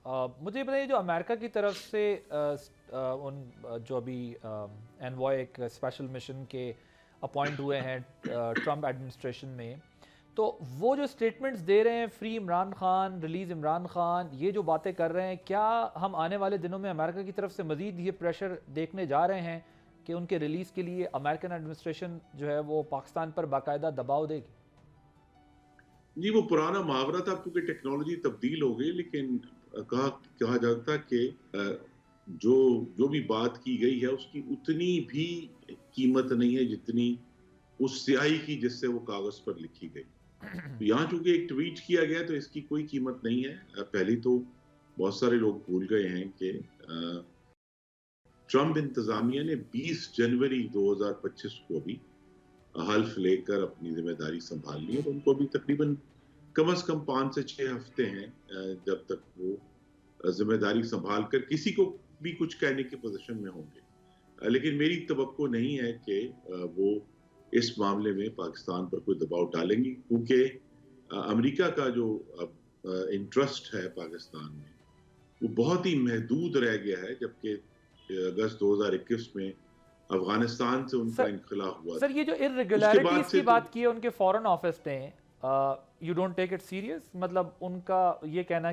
مجھے بتائیے جو امریکہ کی طرف سے ان جو ابھی انوائے ایک اسپیشل مشن کے اپوائنٹ ہوئے ہیں ٹرمپ ایڈمنسٹریشن میں، تو وہ جو سٹیٹمنٹس دے رہے ہیں، فری عمران خان، ریلیز عمران خان، یہ جو باتیں کر رہے ہیں، کیا ہم آنے والے دنوں میں امریکہ کی طرف سے مزید یہ پریشر دیکھنے جا رہے ہیں کہ ان کے ریلیز کے لیے امریکن ایڈمنسٹریشن جو ہے وہ پاکستان پر باقاعدہ دباؤ دے گی؟ جی وہ پرانا محاورہ تھا، کیونکہ ٹیکنالوجی تبدیل ہو گئی، لیکن کہا جاتا کہ جو جو بھی بات کی گئی ہے اس کی اتنی بھی قیمت نہیں ہے جتنی اس سیاہی کی جس سے وہ کاغذ پر لکھی گئی. تو یہاں چونکہ ایک ٹویٹ کیا گیا تو اس کی کوئی قیمت نہیں ہے. پہلی تو بہت سارے لوگ بھول گئے ہیں کہ ٹرمپ انتظامیہ نے 20 جنوری 2025 کو بھی حلف لے کر اپنی ذمہ داری سنبھال لی، اور ان کو بھی تقریباً کم از کم 5 سے 6 ہفتے ہیں جب تک وہ ذمہ داری سنبھال کر کسی کو بھی کچھ کہنے کی پوزیشن میں ہوں گے. لیکن میری توقع نہیں ہے کہ وہ اس معاملے میں پاکستان پر کوئی دباؤ ڈالیں گی، کیونکہ امریکہ کا جو انٹرسٹ ہے پاکستان میں وہ بہت ہی محدود رہ گیا ہے، جبکہ اگست 2021 میں افغانستان سے ان کا انخلا ہوا سر تھا. یہ جو اس کے irregularities بعد سے کی تو بات کی ہے ان کے فورن آفس نے، you don't take it serious, مطلب ان کا یہ کہنا